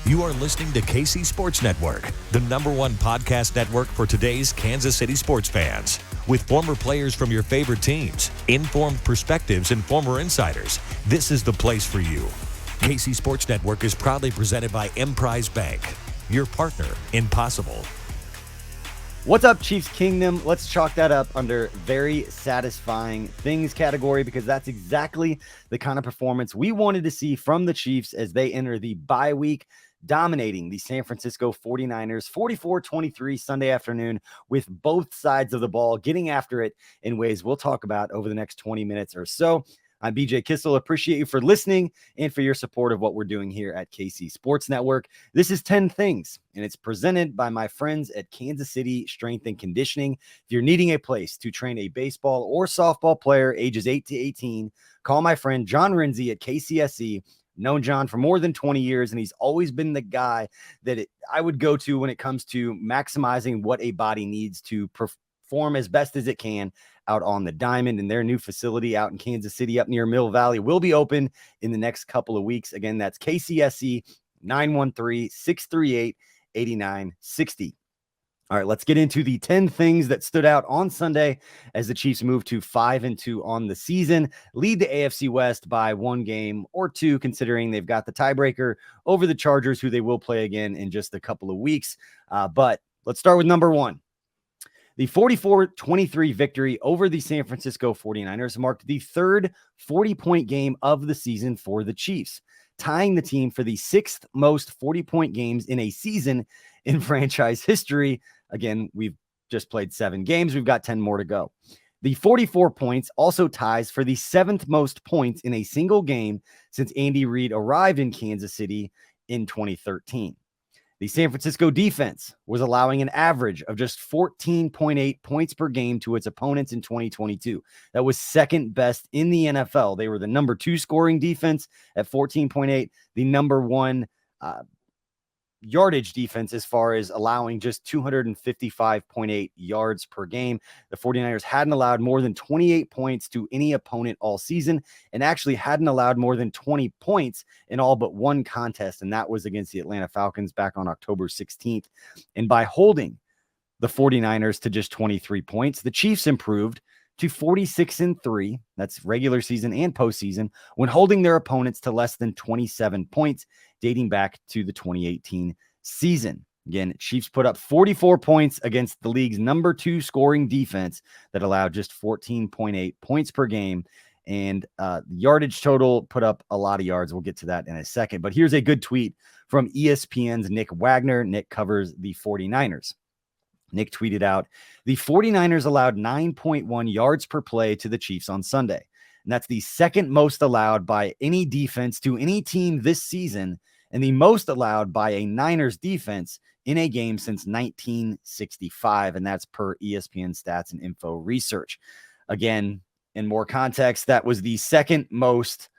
You are listening to KC Sports Network, the #1 podcast network for today's Kansas City sports fans. With former players from your favorite teams, informed perspectives, and former insiders, this is the place for you. KC Sports Network is proudly presented by Emprise Bank, your partner in possible. What's up, Chiefs Kingdom? Let's chalk that up under very satisfying things category, because that's exactly the kind of performance we wanted to see from the Chiefs as they enter the bye week, dominating the San Francisco 49ers 44-23 Sunday afternoon, with both sides of the ball getting after it in ways we'll talk about over the next 20 minutes or so. I'm BJ Kissel. Appreciate you for listening and for your support of what we're doing here at KC Sports Network. This is 10 Things, and it's presented by my friends at Kansas City Strength and Conditioning. If you're needing a place to train a baseball or softball player ages 8 to 18, call my friend John Renzi at KCSE. Known John for more than 20 years, and he's always been the guy that I would go to when it comes to maximizing what a body needs to perform as best as it can out on the diamond. And their new facility out in Kansas City up near Mill Valley will be open in the next couple of weeks. Again, that's KCSE 913-638-8960. All right, let's get into the 10 things that stood out on Sunday as the Chiefs move to 5-2 on the season, lead the AFC West by one game or two, considering they've got the tiebreaker over the Chargers, who they will play again in just a couple of weeks. But let's start with number one. The 44-23 victory over the San Francisco 49ers marked the third 40-point game of the season for the Chiefs, tying the team for the sixth most 40-point games in a season in franchise history. Again, we've just played 7 games. We've got 10 more to go. The 44 points also ties for the 7th most points in a single game since Andy Reid arrived in Kansas City in 2013. The San Francisco defense was allowing an average of just 14.8 points per game to its opponents in 2022. That was second best in the NFL. They were the number 2 scoring defense at 14.8, the number 1 yardage defense as far as allowing just 255.8 yards per game. The 49ers hadn't allowed more than 28 points to any opponent all season, and actually hadn't allowed more than 20 points in all but one contest, and that was against the Atlanta Falcons back on October 16th. And by holding the 49ers to just 23 points, the Chiefs improved to 46-3, that's regular season and postseason, when holding their opponents to less than 27 points, dating back to the 2018 season. Again, Chiefs put up 44 points against the league's number 2 scoring defense that allowed just 14.8 points per game. And the yardage total put up a lot of yards. We'll get to that in a second. But here's a good tweet from ESPN's Nick Wagner. Nick covers the 49ers. Nick tweeted out, the 49ers allowed 9.1 yards per play to the Chiefs on Sunday. And that's the second most allowed by any defense to any team this season, and the most allowed by a Niners defense in a game since 1965. And that's per ESPN Stats and Info Research. Again, in more context, that was the second most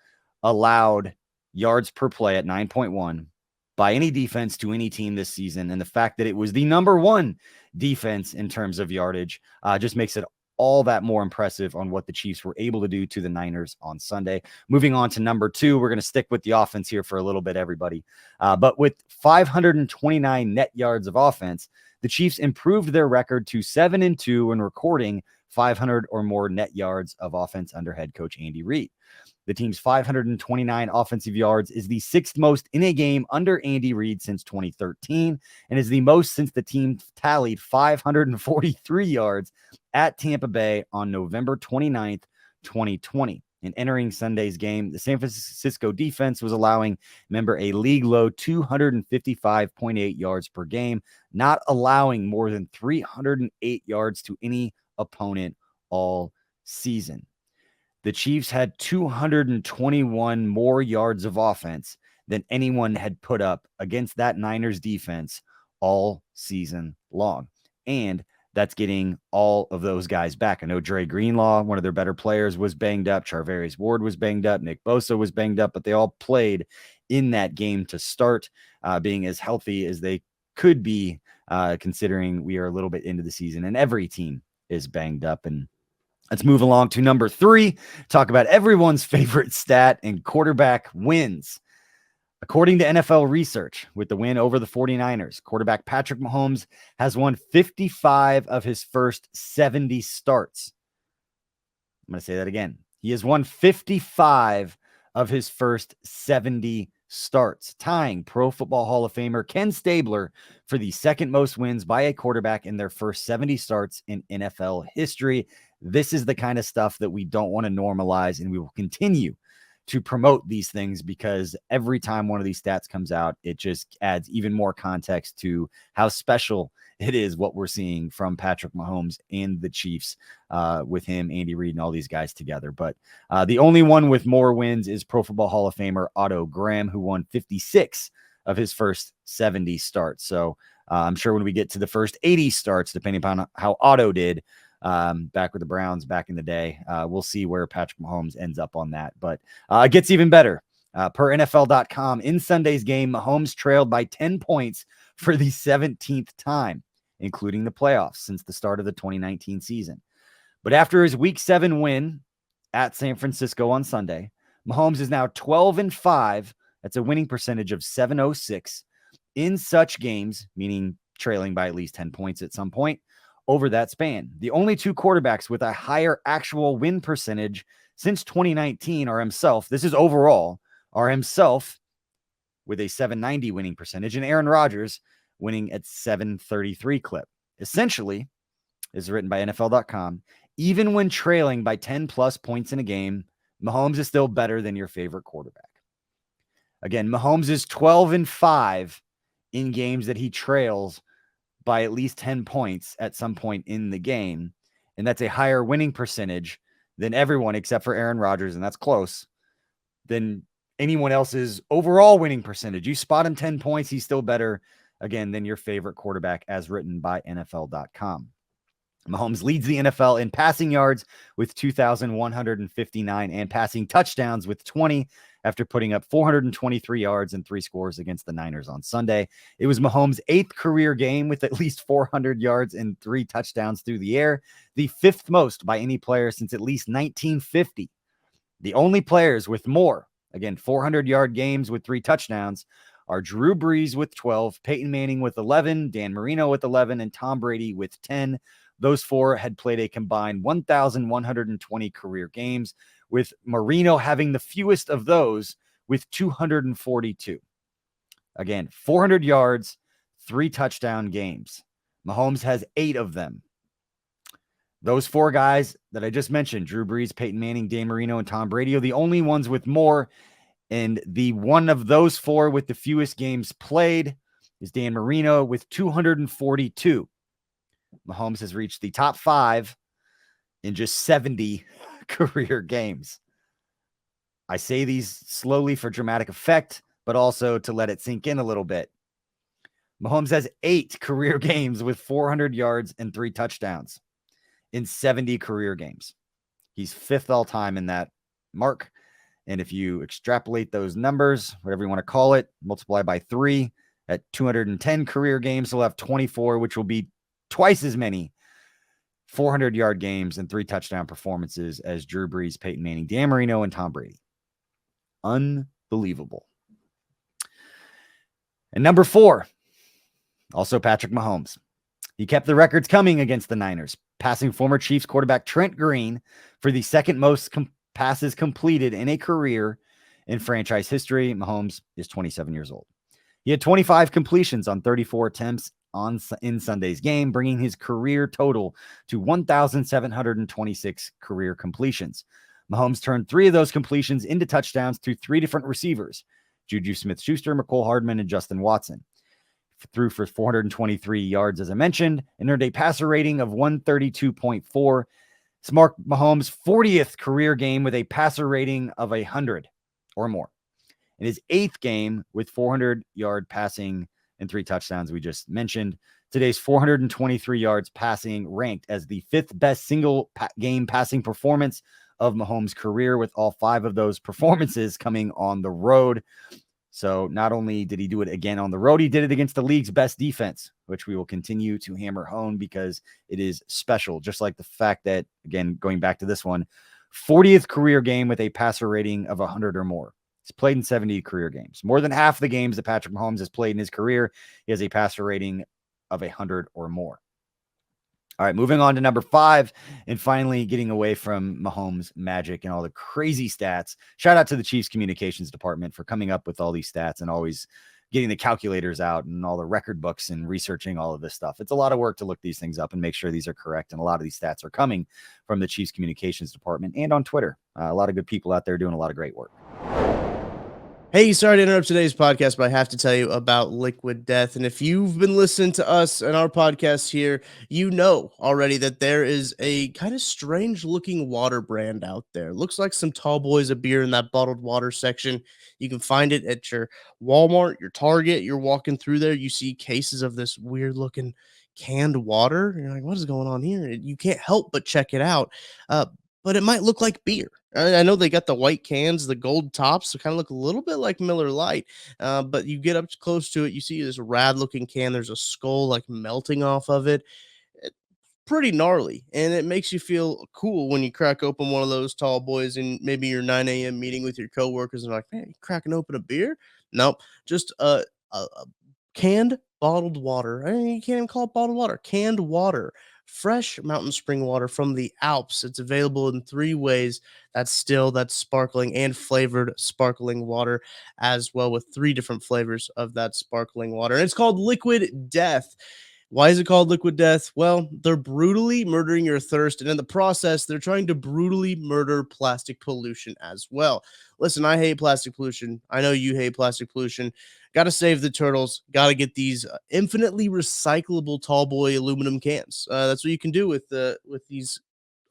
allowed yards per play at 9.1 by any defense to any team this season. And the fact that it was the number 1 defense in terms of yardage just makes it all that more impressive on what the Chiefs were able to do to the Niners on Sunday. Moving on to number 2, we're going to stick with the offense here for a little bit, everybody. But with 529 net yards of offense, the Chiefs improved their record to 7-2 when recording 500 or more net yards of offense under head coach Andy Reid. The team's 529 offensive yards is the 6th most in a game under Andy Reid since 2013, and is the most since the team tallied 543 yards at Tampa Bay on November 29th, 2020. In entering Sunday's game, the San Francisco defense was allowing, remember, a league-low 255.8 yards per game, not allowing more than 308 yards to any opponent all season. The Chiefs had 221 more yards of offense than anyone had put up against that Niners defense all season long. And that's getting all of those guys back. I know Dre Greenlaw, one of their better players, was banged up. Charvarius Ward was banged up. Nick Bosa was banged up, but they all played in that game to start, being as healthy as they could be, considering we are a little bit into the season and every team is banged up. And let's move along to number 3, talk about everyone's favorite stat and quarterback wins. According to NFL research, with the win over the 49ers, quarterback Patrick Mahomes has won 55 of his first 70 starts. I'm going to say that again. He has won 55 of his first 70 starts, tying Pro Football Hall of Famer Ken Stabler for the second most wins by a quarterback in their first 70 starts in NFL history. This is the kind of stuff that we don't want to normalize, and we will continue to promote these things, because every time one of these stats comes out, it just adds even more context to how special it is what we're seeing from Patrick Mahomes and the Chiefs with him, Andy Reid, and all these guys together. But the only one with more wins is Pro Football Hall of Famer Otto Graham, who won 56 of his first 70 starts. So I'm sure when we get to the first 80 starts, depending upon how Otto did, back with the Browns back in the day, we'll see where Patrick Mahomes ends up on that. But it gets even better. Per NFL.com, in Sunday's game, Mahomes trailed by 10 points for the 17th time, including the playoffs, since the start of the 2019 season. But after his Week 7 win at San Francisco on Sunday, Mahomes is now 12-5. That's a winning percentage of .706 in such games, meaning trailing by at least 10 points at some point over that span. The only two quarterbacks with a higher actual win percentage since 2019 are himself. This is overall, are himself with a .790 winning percentage, and Aaron Rodgers winning at .733 clip. Essentially, is written by NFL.com, even when trailing by 10 plus points in a game, Mahomes is still better than your favorite quarterback. Again, Mahomes is 12-5 in games that he trails by at least 10 points at some point in the game. And that's a higher winning percentage than everyone except for Aaron Rodgers, and that's close, than anyone else's overall winning percentage. You spot him 10 points, he's still better, again, than your favorite quarterback, as written by NFL.com. Mahomes leads the NFL in passing yards with 2,159 and passing touchdowns with 20 after putting up 423 yards and 3 scores against the Niners on Sunday. It was Mahomes' 8th career game with at least 400 yards and 3 touchdowns through the air, the 5th most by any player since at least 1950. The only players with more, again, 400-yard games with 3 touchdowns, are Drew Brees with 12, Peyton Manning with 11, Dan Marino with 11, and Tom Brady with 10. Those 4 had played a combined 1,120 career games, with Marino having the fewest of those with 242. Again, 400 yards, 3 touchdown games. Mahomes has 8 of them. Those 4 guys that I just mentioned, Drew Brees, Peyton Manning, Dan Marino, and Tom Brady, are the only ones with more. And the one of those 4 with the fewest games played is Dan Marino with 242. Mahomes has reached the top 5 in just 70 career games. I say these slowly for dramatic effect, but also to let it sink in a little bit. Mahomes has 8 career games with 400 yards and 3 touchdowns in 70 career games. He's 5th all time in that mark. And if you extrapolate those numbers, whatever you want to call it, multiply by 3 at 210 career games, he'll have 24, which will be twice as many 400-yard games and 3 touchdown performances as Drew Brees, Peyton Manning, Dan Marino, and Tom Brady. Unbelievable. And number 4, also Patrick Mahomes. He kept the records coming against the Niners, passing former Chiefs quarterback Trent Green for the second most passes completed in a career in franchise history. Mahomes is 27 years old. He had 25 completions on 34 attempts in Sunday's game, bringing his career total to 1,726 career completions. Mahomes turned 3 of those completions into touchdowns to 3 different receivers, Juju Smith-Schuster, McCole Hardman, and Justin Watson. Threw for 423 yards, as I mentioned, and earned a passer rating of 132.4. It's Mark Mahomes' 40th career game with a passer rating of 100 or more. In his 8th game with 400-yard passing and 3 touchdowns, we just mentioned. Today's 423 yards passing ranked as the 5th best single game passing performance of Mahomes' career, with all 5 of those performances coming on the road. So not only did he do it again on the road, he did it against the league's best defense, which we will continue to hammer home because it is special. Just like the fact that, again, going back to this one, 40th career game with a passer rating of 100 or more. He's played in 70 career games. More than half the games that Patrick Mahomes has played in his career, he has a passer rating of 100 or more. All right, moving on to number 5, and finally getting away from Mahomes magic and all the crazy stats. Shout out to the Chiefs communications department for coming up with all these stats and always getting the calculators out and all the record books and researching all of this stuff. It's a lot of work to look these things up and make sure these are correct. And a lot of these stats are coming from the Chiefs communications department and on Twitter. A lot of good people out there doing a lot of great work. Hey, sorry to interrupt today's podcast, but I have to tell you about Liquid Death. And if you've been listening to us and our podcast here, you know already that there is a kind of strange looking water brand out there. Looks like some Tall Boys of beer in that bottled water section. You can find it at your Walmart, your Target. You're walking through there, you see cases of this weird looking canned water. You're like, what is going on here? You can't help but check it out. But it might look like beer. I know they got the white cans, the gold tops, so kind of look a little bit like Miller Lite. But you get up close to it, you see this rad looking can. There's a skull like melting off of it. Pretty gnarly, and it makes you feel cool when you crack open one of those Tall Boys and maybe your 9 a.m. meeting with your coworkers and like, man, you cracking open a beer? Nope, just a canned bottled water. I mean, you can't even call it bottled water. Canned water, fresh mountain spring water from the Alps. It's available in 3 ways. That's still, that's sparkling and flavored sparkling water as well, with 3 different flavors of that sparkling water. And it's called Liquid Death. Why is it called Liquid Death? Well, they're brutally murdering your thirst, and in the process, they're trying to brutally murder plastic pollution as well. Listen, I hate plastic pollution. I know you hate plastic pollution. Got to save the turtles. Got to get these infinitely recyclable Tall Boy aluminum cans. That's what you can do with these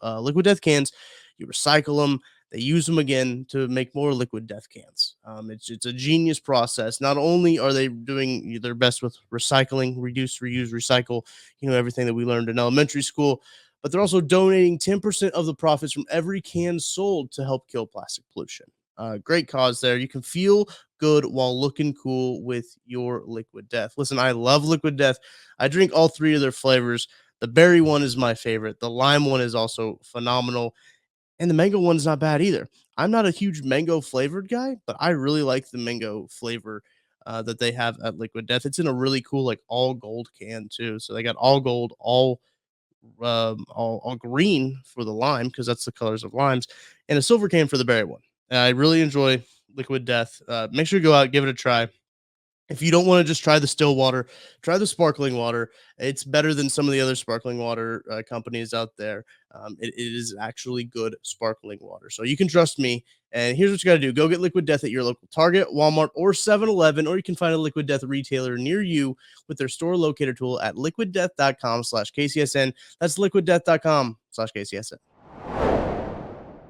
Liquid Death cans. You recycle them. They use them again to make more Liquid Death cans. It's a genius process. Not only are they doing their best with recycling, reduce, reuse, recycle, everything that we learned in elementary school, but they're also donating 10% of the profits from every can sold to help kill plastic pollution. Great cause there. You can feel good while looking cool with your Liquid Death. Listen, I love Liquid Death. I drink all 3 of their flavors. The berry one is my favorite. The lime one is also phenomenal. And the mango one's not bad either. I'm not a huge mango flavored guy, but I really like the mango flavor that they have at Liquid Death. It's in a really cool, like all gold can too. So they got all gold, all green for the lime, because that's the colors of limes, and a silver can for the berry one. And I really enjoy Liquid Death. Make sure you go out, give it a try. If you don't want to just try the still water, try the sparkling water. It's better than some of the other sparkling water companies out there. It is actually good sparkling water. So you can trust me. And here's what you got to do. Go get Liquid Death at your local Target, Walmart, or 7-Eleven, or you can find a Liquid Death retailer near you with their store locator tool at liquiddeath.com/KCSN. That's liquiddeath.com/KCSN.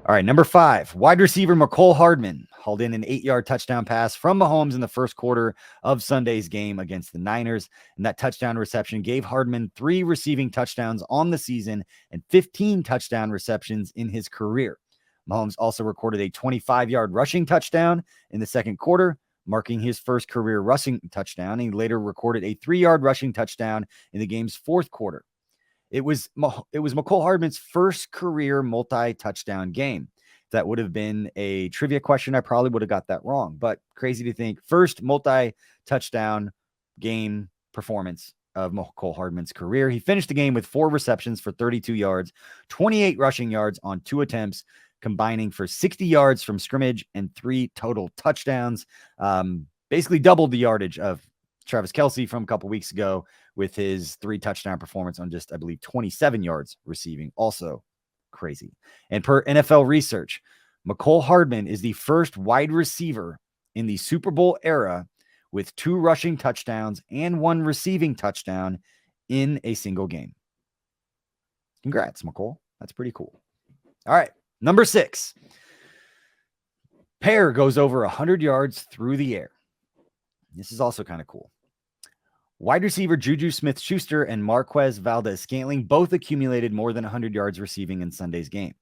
All right, number 5, wide receiver Mecole Hardman hauled in an 8-yard touchdown pass from Mahomes in the first quarter of Sunday's game against the Niners. And that touchdown reception gave Hardman 3 receiving touchdowns on the season and 15 touchdown receptions in his career. Mahomes also recorded a 25-yard rushing touchdown in the second quarter, marking his first career rushing touchdown. He later recorded a 3-yard rushing touchdown in the game's fourth quarter. It was Mecole Hardman's first career multi-touchdown game. If that would have been a trivia question, I probably would have got that wrong. But crazy to think, first multi-touchdown game performance of Mecole Hardman's career. He finished the game with 4 receptions for 32 yards, 28 rushing yards on 2 attempts, combining for 60 yards from scrimmage and 3 total touchdowns. Basically doubled the yardage of Travis Kelce from a couple weeks ago with his 3 touchdown performance on just, I believe, 27 yards receiving. Also crazy. And per NFL research, Mecole Hardman is the first wide receiver in the Super Bowl era with 2 rushing touchdowns and 1 receiving touchdown in a single game. Congrats, Mecole. That's pretty cool. All right, number 6. Pair goes over 100 yards through the air. This is also kind of cool. Wide receiver Juju Smith-Schuster and Marquez Valdez-Scantling both accumulated more than 100 yards receiving in Sunday's game.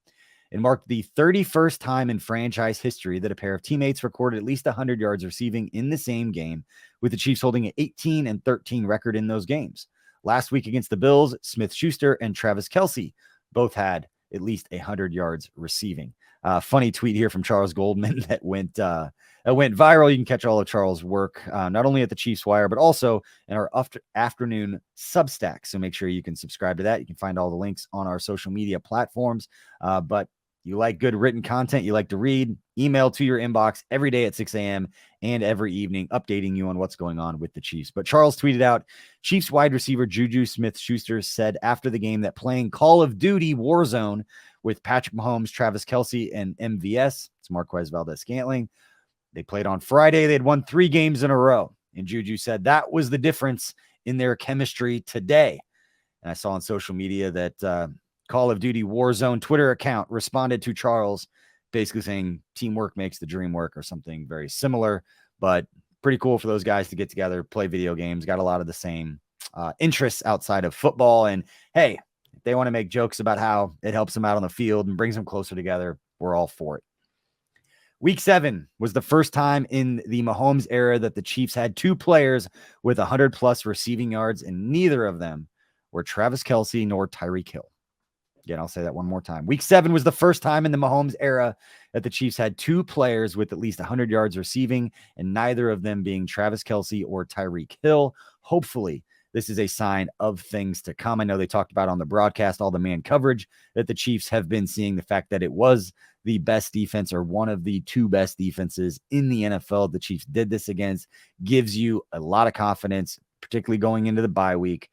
It marked the 31st time in franchise history that a pair of teammates recorded at least 100 yards receiving in the same game, with the Chiefs holding an 18-13 record in those games. Last week against the Bills, Smith-Schuster and Travis Kelce both had at least 100 yards receiving. Funny tweet here from Charles Goldman that went viral. You can catch all of Charles' work, not only at the Chiefs Wire, but also in our afternoon Substack. So make sure you can subscribe to that. You can find all the links on our social media platforms. But you like good written content, you like to read, email to your inbox every day at 6 a.m. and every evening, updating you on what's going on with the Chiefs. But Charles tweeted out, Chiefs wide receiver Juju Smith-Schuster said after the game that playing Call of Duty Warzone with Patrick Mahomes, Travis Kelce, and MVS, it's Marquez Valdez-Scantling, they played on Friday. They had won 3 games in a row. And Juju said that was the difference in their chemistry today. And I saw on social media that Call of Duty Warzone Twitter account responded to Charles basically saying teamwork makes the dream work or something very similar, but pretty cool for those guys to get together, play video games, got a lot of the same interests outside of football. And hey, if they want to make jokes about how it helps them out on the field and brings them closer together, we're all for it. Week 7 was the first time in the Mahomes era that the Chiefs had 2 players with 100+ receiving yards, and neither of them were Travis Kelce nor Tyreek Hill. Again, I'll say that one more time. Week 7 was the first time in the Mahomes era that the Chiefs had 2 players with at least 100 yards receiving, and neither of them being Travis Kelce or Tyreek Hill. Hopefully, this is a sign of things to come. I know they talked about on the broadcast all the man coverage that the Chiefs have been seeing, the fact that it was the best defense or one of the 2 best defenses in the NFL the Chiefs did this against, gives you a lot of confidence, particularly going into the bye week,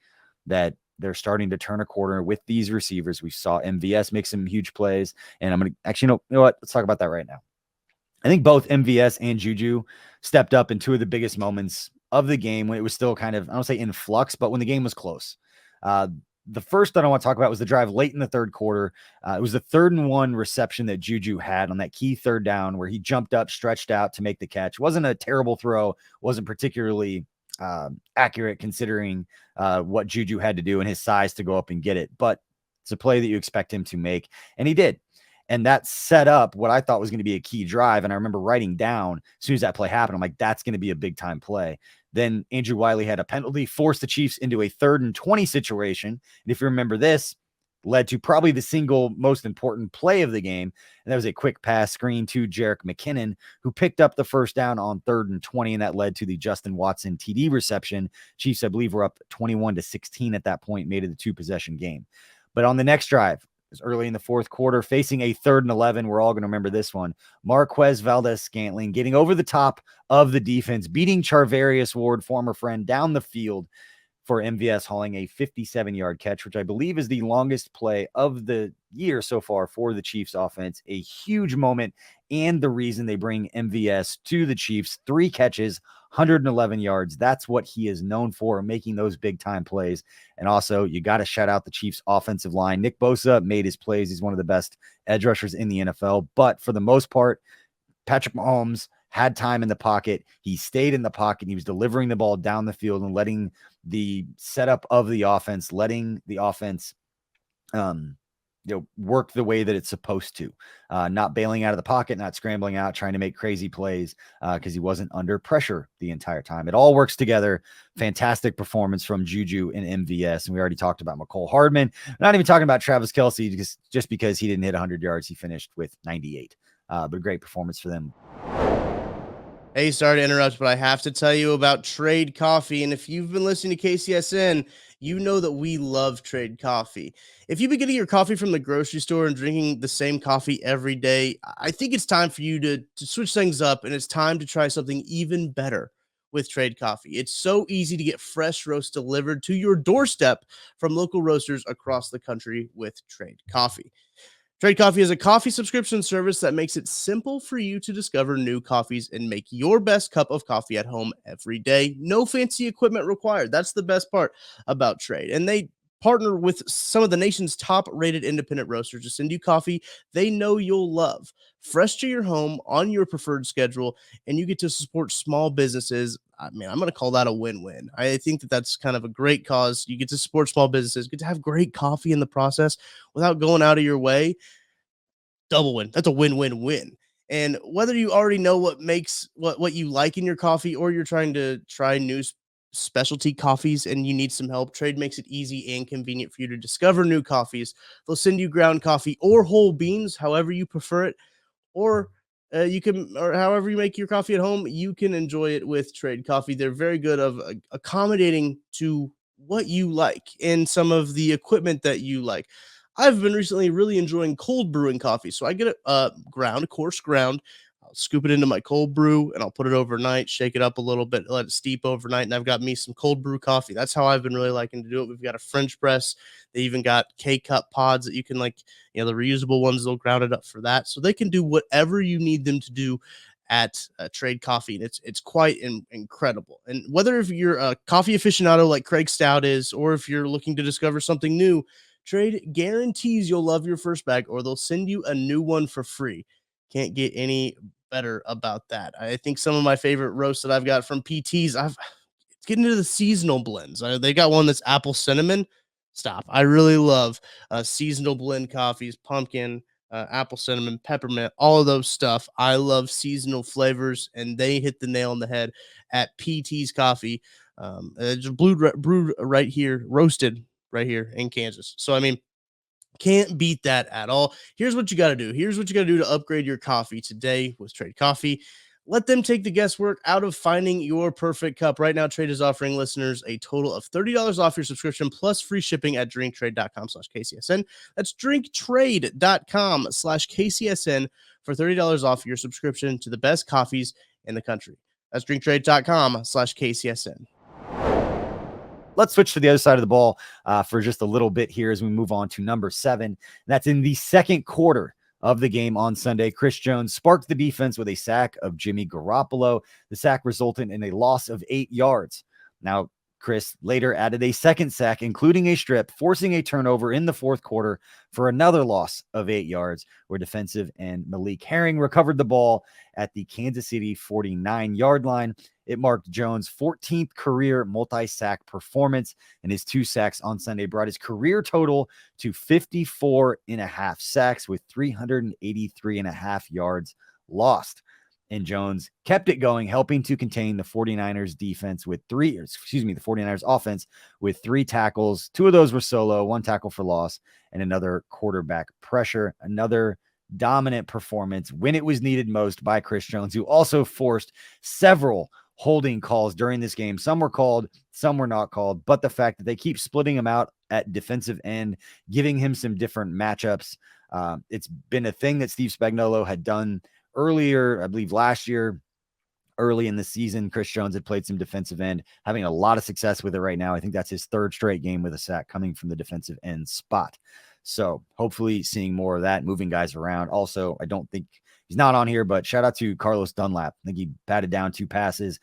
that they're starting to turn a corner with these receivers. We saw MVS make some huge plays, and I'm going to actually, you know what? Let's talk about that right now. I think both MVS and Juju stepped up in 2 of the biggest moments of the game when it was still kind of, I don't say in flux, but when the game was close. The first that I want to talk about was the drive late in the third quarter. It was the 3rd and 1 reception that Juju had on that key 3rd down where he jumped up, stretched out to make the catch. It wasn't a terrible throw, wasn't particularly accurate considering what Juju had to do and his size to go up and get it, but it's a play that you expect him to make, and he did. And that set up what I thought was going to be a key drive. And I remember writing down as soon as that play happened, I'm like, that's going to be a big time play. Then Andrew Wiley had a penalty, forced the Chiefs into a 3rd and 20 situation. And if you remember, this led to probably the single most important play of the game. And that was a quick pass screen to Jerick McKinnon, who picked up the first down on 3rd and 20. And that led to the Justin Watson TD reception. Chiefs, I believe, were up 21-16 at that point, made it a 2-possession game. But on the next drive, it was early in the 4th quarter, facing a 3rd and 11. We're all going to remember this one. Marquez Valdez-Scantling getting over the top of the defense, beating Charvarius Ward, former friend, down the field for MVS, hauling a 57-yard catch, which I believe is the longest play of the year so far for the Chiefs offense. A huge moment and the reason they bring MVS to the Chiefs. 3 catches, 111 yards. That's what he is known for, making those big-time plays. And also, you got to shout out the Chiefs' offensive line. Nick Bosa made his plays. He's one of the best edge rushers in the NFL. But for the most part, Patrick Mahomes had time in the pocket. He stayed in the pocket. He was delivering the ball down the field and letting the setup of the offense, work the way that it's supposed to, not bailing out of the pocket, not scrambling out, trying to make crazy plays because he wasn't under pressure the entire time. It all works together. Fantastic performance from Juju and MVS. And we already talked about McCole Hardman. We're not even talking about Travis Kelce just because he didn't hit 100 yards. He finished with 98. But great performance for them. Hey, sorry to interrupt, but I have to tell you about Trade Coffee. And if you've been listening to KCSN, you know that we love Trade Coffee. If you've been getting your coffee from the grocery store and drinking the same coffee every day, I think it's time for you to switch things up, and it's time to try something even better with Trade Coffee. It's so easy to get fresh roast delivered to your doorstep from local roasters across the country with Trade Coffee. Trade Coffee is a coffee subscription service that makes it simple for you to discover new coffees and make your best cup of coffee at home every day. No fancy equipment required. That's the best part about Trade. And they partner with some of the nation's top-rated independent roasters to send you coffee they know you'll love, fresh to your home on your preferred schedule, and you get to support small businesses. I mean, I'm going to call that a win-win. I think that that's kind of a great cause. You get to support small businesses, get to have great coffee in the process without going out of your way. Double win. That's a win-win-win. And whether you already know what makes what you like in your coffee, or you're trying to try new specialty coffees and you need some help, Trade makes it easy and convenient for you to discover new coffees. They'll send you ground coffee or whole beans, however you prefer it, or you can, or however you make your coffee at home, you can enjoy it with Trade Coffee. They're very good of accommodating to what you like and some of the equipment that you like. I've been recently really enjoying cold brewing coffee. So I get it coarse ground. I'll scoop it into my cold brew and I'll put it overnight, shake it up a little bit, let it steep overnight. And I've got me some cold brew coffee. That's how I've been really liking to do it. We've got a French press. They even got K-cup pods that you can the reusable ones, they'll ground it up for that. So they can do whatever you need them to do at Trade Coffee, and it's quite incredible. And whether if you're a coffee aficionado like Craig Stout is, or if you're looking to discover something new, Trade guarantees you'll love your first bag, or they'll send you a new one for free. Can't get any better about that. I think some of my favorite roasts that I've got from PTs, it's getting into the seasonal blends. They got one that's apple cinnamon. Stop. I really love seasonal blend coffees, pumpkin, apple cinnamon, peppermint, all of those stuff. I love seasonal flavors, and they hit the nail on the head at PT's Coffee. It's brewed right here, roasted right here in Kansas. So, I mean, can't beat that at all. Here's what you got to do. Here's what you got to do to upgrade your coffee today with Trade Coffee. Let them take the guesswork out of finding your perfect cup. Right now, Trade is offering listeners a total of $30 off your subscription plus free shipping at drinktrade.com/KCSN. That's drinktrade.com/KCSN for $30 off your subscription to the best coffees in the country. That's drinktrade.com/KCSN. Let's switch to the other side of the ball for just a little bit here as we move on to number 7. That's in the second quarter of the game on Sunday. Chris Jones sparked the defense with a sack of Jimmy Garoppolo. The sack resulted in a loss of 8 yards. Now, Chris later added a second sack, including a strip, forcing a turnover in the fourth quarter for another loss of 8 yards, where defensive end Malik Herring recovered the ball at the Kansas City 49-yard line. It marked Jones' 14th career multi-sack performance, and his 2 sacks on Sunday brought his career total to 54.5 sacks with 383.5 yards lost. And Jones kept it going, helping to contain the 49ers defense with the 49ers offense with 3 tackles. 2 of those were solo, 1 tackle for loss, and another quarterback pressure. Another dominant performance when it was needed most by Chris Jones, who also forced several holding calls during this game. Some were called, some were not called, but the fact that they keep splitting him out at defensive end, giving him some different matchups. It's been a thing that Steve Spagnuolo had done earlier, I believe last year, early in the season. Chris Jones had played some defensive end, having a lot of success with it right now. I think that's his 3rd straight game with a sack coming from the defensive end spot. So hopefully seeing more of that, moving guys around. Also, I don't think he's not on here, but shout out to Carlos Dunlap. I think he batted down 2 passes,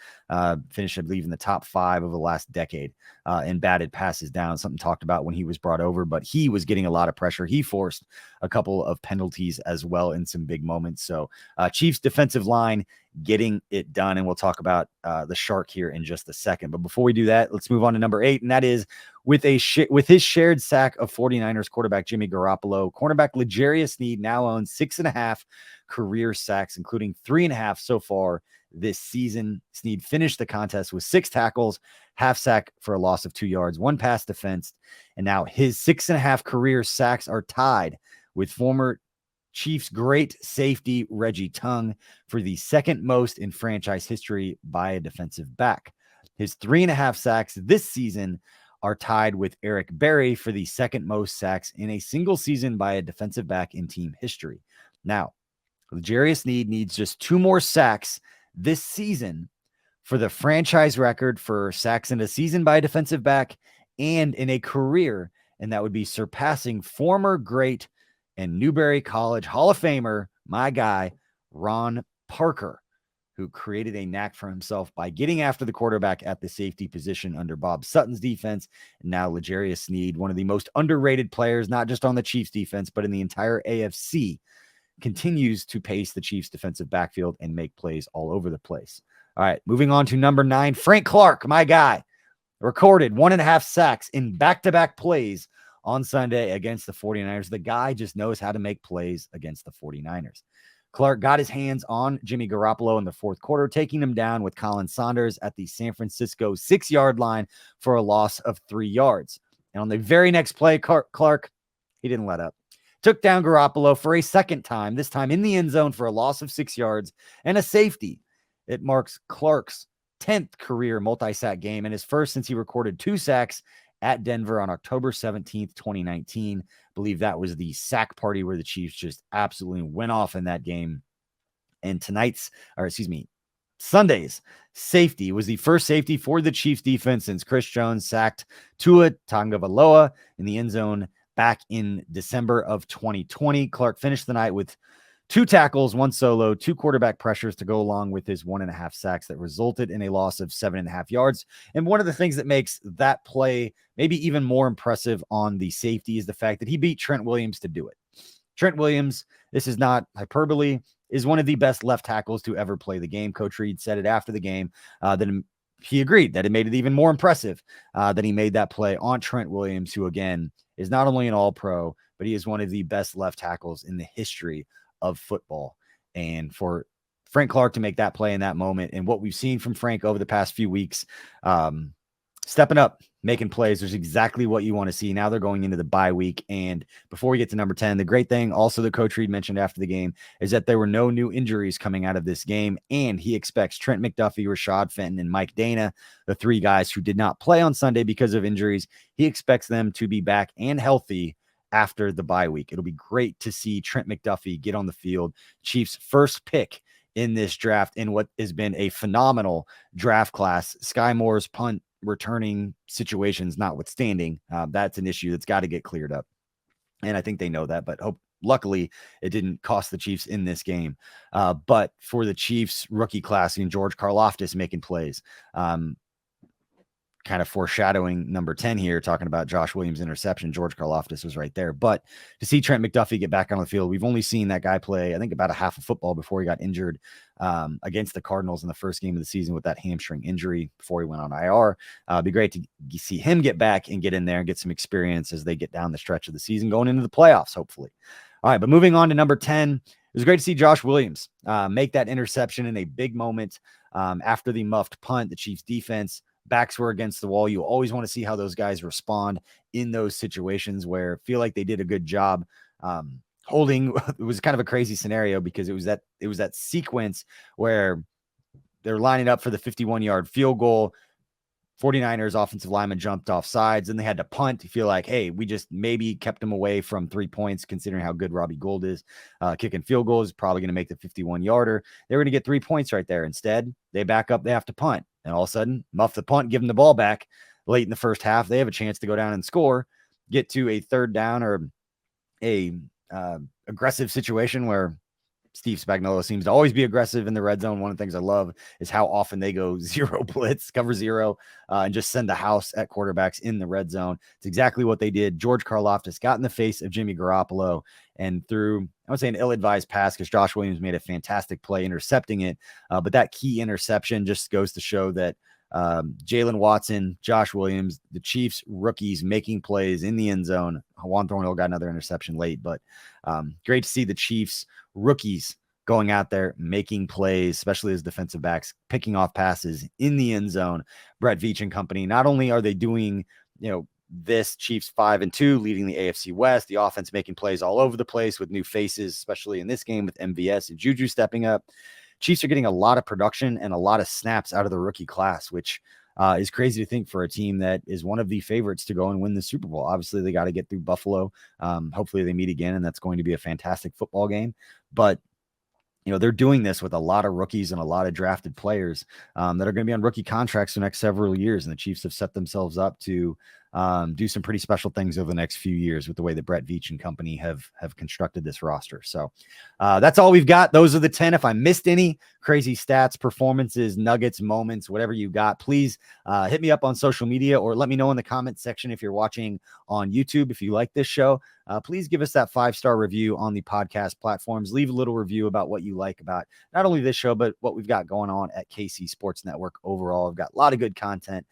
finished, I believe, in the top 5 of the last decade in batted passes down, something talked about when he was brought over, but he was getting a lot of pressure. He forced a couple of penalties as well in some big moments. So Chiefs defensive line getting it done. And we'll talk about the Shark here in just a second. But before we do that, let's move on to number 8. And that is with his shared sack of 49ers quarterback Jimmy Garoppolo, cornerback L'Jarius Sneed now owns 6.5 career sacks, including 3.5 so far this season. Sneed finished the contest with 6 tackles, half sack for a loss of 2 yards, 1 pass defense. And now his 6.5 career sacks are tied with former Chiefs great safety Reggie Tongue for the 2nd most in franchise history by a defensive back. His 3.5 sacks this season are tied with Eric Berry for the 2nd most sacks in a single season by a defensive back in team history. Now, L'Jarius Sneed needs just 2 more sacks this season for the franchise record for sacks in a season by a defensive back and in a career, and that would be surpassing former great and Newberry College Hall of Famer, my guy, Ron Parker, who created a knack for himself by getting after the quarterback at the safety position under Bob Sutton's defense. And now L'Jarius Sneed, one of the most underrated players, not just on the Chiefs defense, but in the entire AFC, continues to pace the Chiefs defensive backfield and make plays all over the place. All right, moving on to number 9, Frank Clark, my guy, recorded 1.5 sacks in back-to-back plays on Sunday against the 49ers. The guy just knows how to make plays against the 49ers. Clark got his hands on Jimmy Garoppolo in the fourth quarter, taking him down with Colin Saunders at the San Francisco 6-yard line for a loss of 3 yards. And on the very next play, Clark, he didn't let up. took down Garoppolo for a second time, this time in the end zone for a loss of 6 yards and a safety. It marks Clark's 10th career multi-sack game and his first since he recorded 2 sacks at Denver on October 17th, 2019. I believe that was the sack party where the Chiefs just absolutely went off in that game. And Sunday's safety was the first safety for the Chiefs defense since Chris Jones sacked Tua Tagovailoa in the end zone back in December of 2020. Clark finished the night with 2 tackles, 1 solo, 2 quarterback pressures to go along with his 1.5 sacks that resulted in a loss of 7.5 yards. And one of the things that makes that play maybe even more impressive on the safety is the fact that he beat Trent Williams to do it. Trent Williams, this is not hyperbole, is one of the best left tackles to ever play the game. Coach Reed said it after the game that he agreed that it made it even more impressive that he made that play on Trent Williams, who, again, is not only an all-pro, but he is one of the best left tackles in the history of football. And for Frank Clark to make that play in that moment, and what we've seen from Frank over the past few weeks, stepping up, making plays, there's exactly what you want to see. Now they're going into the bye week. And before we get to number 10, the great thing also that Coach Reed mentioned after the game is that there were no new injuries coming out of this game. And he expects Trent McDuffie, Rashad Fenton, and Mike Dana, the 3 guys who did not play on Sunday because of injuries, he expects them to be back and healthy after the bye week. It'll be great to see Trent McDuffie get on the field, Chiefs' first pick in this draft in what has been a phenomenal draft class. Sky Moore's punt returning situations notwithstanding, that's an issue that's got to get cleared up. And I think they know that, but luckily it didn't cost the Chiefs in this game. But for the Chiefs rookie class, George Karlaftis making plays, kind of foreshadowing number 10 here, talking about Josh Williams' interception. George Karlaftis was right there. But to see Trent McDuffie get back on the field, we've only seen that guy play, I think, about a half of football before he got injured against the Cardinals in the first game of the season with that hamstring injury before he went on IR. It'd be great to see him get back and get in there and get some experience as they get down the stretch of the season going into the playoffs, hopefully. All right, but moving on to number 10, it was great to see Josh Williams make that interception in a big moment after the muffed punt. The Chiefs defense, backs were against the wall. You always want to see how those guys respond in those situations where feel like they did a good job holding. It was kind of a crazy scenario because it was that sequence where they're lining up for the 51-yard field goal. 49ers offensive lineman jumped off sides and they had to punt. You feel like, hey, we just maybe kept them away from 3 points, considering how good Robbie Gould is. Kicking field goals, probably going to make the 51-yarder. They were going to get 3 points right there. Instead, they back up, they have to punt. And all of a sudden, muff the punt, give them the ball back late in the first half. They have a chance to go down and score, get to a third down or a aggressive situation where Steve Spagnuolo seems to always be aggressive in the red zone. One of the things I love is how often they go zero blitz, cover zero, and just send the house at quarterbacks in the red zone. It's exactly what they did. George Karlaftis got in the face of Jimmy Garoppolo and threw, I would say, an ill-advised pass because Josh Williams made a fantastic play intercepting it. But that key interception just goes to show that Jalen Watson, Josh Williams, the Chiefs rookies making plays in the end zone. Juan Thornhill got another interception late, but great to see the Chiefs rookies going out there making plays, especially as defensive backs, picking off passes in the end zone. Brett Veach and company, not only are they doing, this Chiefs 5-2, leading the AFC West, the offense making plays all over the place with new faces, especially in this game with MVS and Juju stepping up. Chiefs are getting a lot of production and a lot of snaps out of the rookie class, which is crazy to think for a team that is one of the favorites to go and win the Super Bowl. Obviously, they got to get through Buffalo. Hopefully they meet again, and that's going to be a fantastic football game. But they're doing this with a lot of rookies and a lot of drafted players that are going to be on rookie contracts for the next several years. And the Chiefs have set themselves up to do some pretty special things over the next few years with the way that Brett Veach and company have constructed this roster. So that's all we've got. Those are the 10. If I missed any crazy stats, performances, nuggets, moments, whatever you got, please hit me up on social media or let me know in the comments section if you're watching on YouTube. If you like this show, please give us that 5-star review on the podcast platforms. Leave a little review about what you like about not only this show, but what we've got going on at KC Sports Network overall. I've got a lot of good content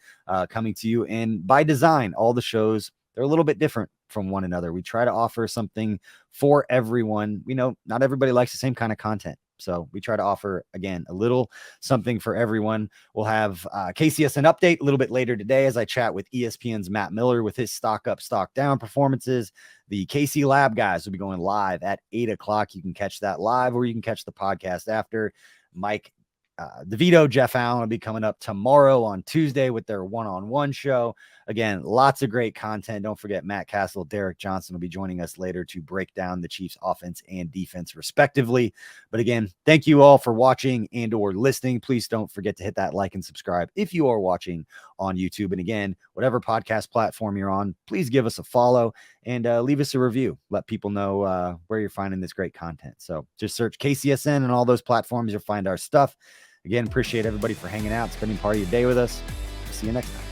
coming to you. And by design, all the shows, they're a little bit different from one another. We try to offer something for everyone. We know not everybody likes the same kind of content. So we try to offer, again, a little something for everyone. We'll have KCSN update a little bit later today as I chat with ESPN's Matt Miller with his stock up, stock down performances. The KC Lab guys will be going live at 8 o'clock. You can catch that live, or you can catch the podcast after. Mike DeVito, Jeff Allen will be coming up tomorrow on Tuesday with their one-on-one show. Again, lots of great content. Don't forget Matt Castle, Derek Johnson will be joining us later to break down the Chiefs offense and defense respectively. But again, thank you all for watching and or listening. Please don't forget to hit that like and subscribe if you are watching on YouTube. And again, whatever podcast platform you're on, please give us a follow and leave us a review. Let people know where you're finding this great content. So just search KCSN and all those platforms. You'll find our stuff. Again, appreciate everybody for hanging out, spending part of your day with us. See you next time.